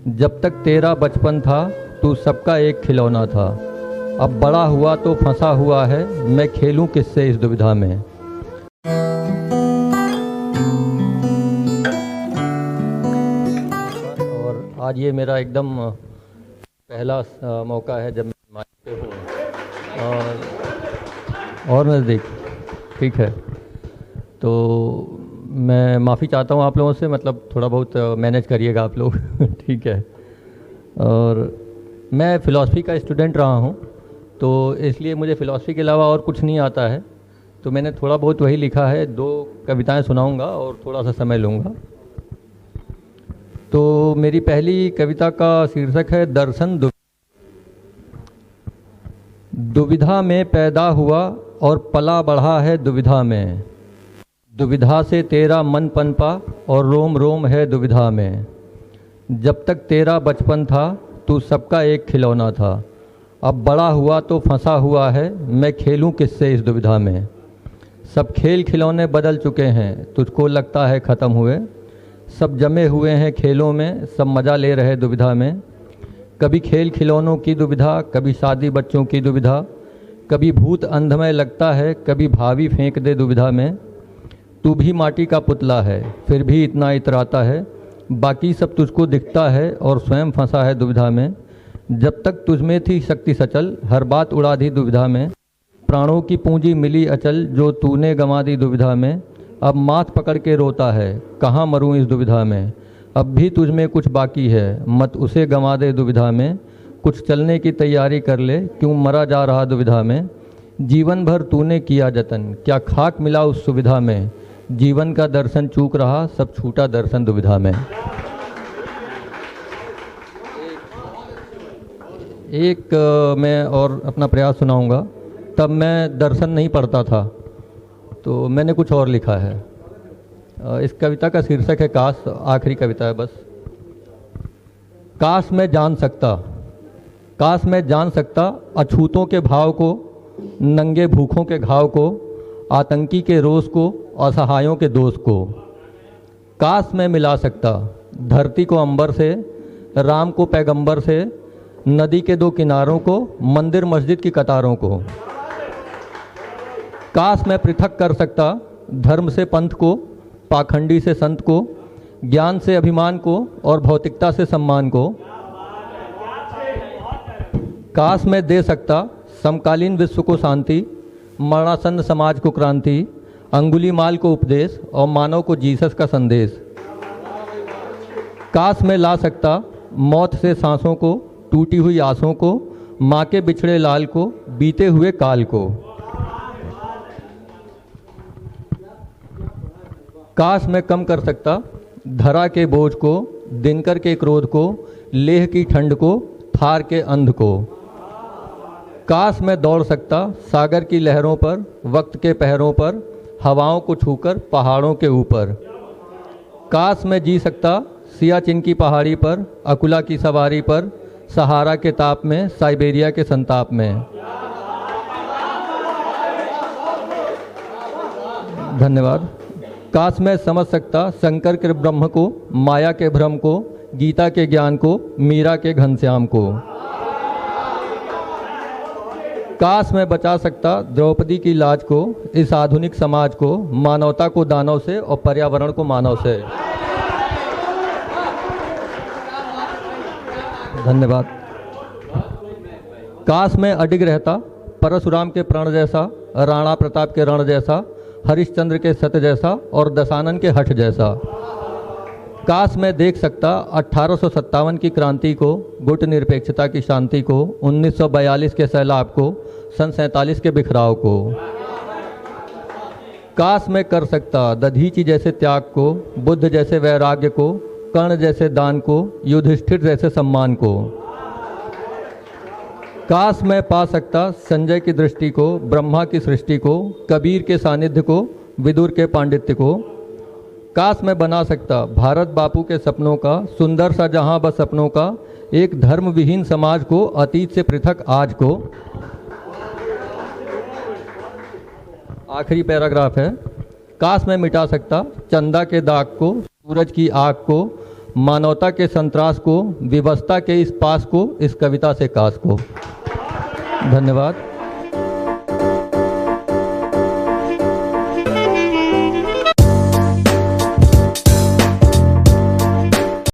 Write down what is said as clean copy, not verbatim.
जब तक तेरा बचपन था तू सबका एक खिलौना था। अब बड़ा हुआ तो फंसा हुआ है, मैं खेलूं किससे इस दुविधा में। और आज ये मेरा एकदम पहला मौका है जब मैं माइक पे हूँ और नज़दीक, ठीक है। तो मैं माफ़ी चाहता हूँ आप लोगों से, मतलब थोड़ा बहुत मैनेज करिएगा आप लोग ठीक है। और मैं फ़िलासफ़ी का स्टूडेंट रहा हूँ, तो इसलिए मुझे फ़िलासफ़ी के अलावा और कुछ नहीं आता है। तो मैंने थोड़ा बहुत वही लिखा है, 2 कविताएं सुनाऊंगा और थोड़ा सा समय लूँगा। तो मेरी पहली कविता का शीर्षक है दर्शन दुविधा में पैदा हुआ और पला बढ़ा है दुविधा में। दुविधा से तेरा मन पनपा और रोम रोम है दुविधा में। जब तक तेरा बचपन था तू सबका एक खिलौना था। अब बड़ा हुआ तो फंसा हुआ है, मैं खेलूं किससे इस दुविधा में। सब खेल खिलौने बदल चुके हैं, तुझको लगता है ख़त्म हुए। सब जमे हुए हैं खेलों में, सब मज़ा ले रहे दुविधा में। कभी खेल खिलौनों की दुविधा, कभी शादी बच्चों की दुविधा। कभी भूत अंधमय लगता है, कभी भावी फेंक दे दुविधा में। तू भी माटी का पुतला है, फिर भी इतना इतराता है। बाकी सब तुझको दिखता है और स्वयं फंसा है दुविधा में। जब तक तुझमें थी शक्ति सचल, हर बात उड़ा दी दुविधा में। प्राणों की पूंजी मिली अचल, जो तूने गंवा दी दुविधा में। अब माथ पकड़ के रोता है, कहाँ मरूं इस दुविधा में। अब भी तुझमें कुछ बाकी है, मत उसे गंवा दे दुविधा में। कुछ चलने की तैयारी कर ले, क्यों मरा जा रहा दुविधा में। जीवन भर तूने किया जतन, क्या खाक मिला उस सुविधा में। जीवन का दर्शन चूक रहा, सब छूटा दर्शन दुविधा में। एक मैं और अपना प्रयास सुनाऊंगा। तब मैं दर्शन नहीं पढ़ता था, तो मैंने कुछ और लिखा है। इस कविता का शीर्षक है काश, आखिरी कविता है बस। काश मैं जान सकता, काश मैं जान सकता अछूतों के भाव को, नंगे भूखों के घाव को, आतंकी के रोष को, असहायों के दोष को। काश मैं मिला सकता धरती को अंबर से, राम को पैगंबर से, नदी के 2 किनारों को, मंदिर मस्जिद की कतारों को। काश मैं पृथक कर सकता धर्म से पंथ को, पाखंडी से संत को, ज्ञान से अभिमान को और भौतिकता से सम्मान को। काश मैं दे सकता समकालीन विश्व को शांति, मरणासन्न समाज को क्रांति, अंगुलीमाल को उपदेश और मानव को जीसस का संदेश। काश मैं ला सकता मौत से सांसों को, टूटी हुई आसों को, माँ के बिछड़े लाल को, बीते हुए काल को। काश मैं कम कर सकता धरा के बोझ को, दिनकर के क्रोध को, लेह की ठंड को, थार के अंध को। काश मैं दौड़ सकता सागर की लहरों पर, वक्त के पहरों पर, हवाओं को छूकर पहाड़ों के ऊपर। काश मैं जी सकता सियाचिन की पहाड़ी पर, अकुला की सवारी पर, सहारा के ताप में, साइबेरिया के संताप में। धन्यवाद। काश मैं समझ सकता शंकर के ब्रह्म को, माया के भ्रम को, गीता के ज्ञान को, मीरा के घनश्याम को। काश मैं बचा सकता द्रौपदी की लाज को, इस आधुनिक समाज को, मानवता को दानव से और पर्यावरण को मानव से। धन्यवाद। काश मैं अडिग रहता परशुराम के प्रण जैसा, राणा प्रताप के रण जैसा, हरिश्चंद्र के सत्य जैसा और दशानन के हठ जैसा। काश मैं देख सकता 1857 की क्रांति को, गुट निरपेक्षता की शांति को, 1942 के सैलाब को, सन 47 के बिखराव को। काश मैं कर सकता दधीचि जैसे त्याग को, बुद्ध जैसे वैराग्य को, कर्ण जैसे दान को, युधिष्ठिर जैसे सम्मान को। काश मैं पा सकता संजय की दृष्टि को, ब्रह्मा की सृष्टि को, कबीर के सानिध्य को, विदुर के पांडित्य को। काश मैं बना सकता भारत बापू के सपनों का, सुंदर सा जहां बस सपनों का, एक धर्म विहीन समाज को, अतीत से पृथक आज को। आखिरी पैराग्राफ है। काश मैं मिटा सकता चंदा के दाग को, सूरज की आग को, मानवता के संतरास को, विवशता के इस पास को, इस कविता से कास को। धन्यवाद।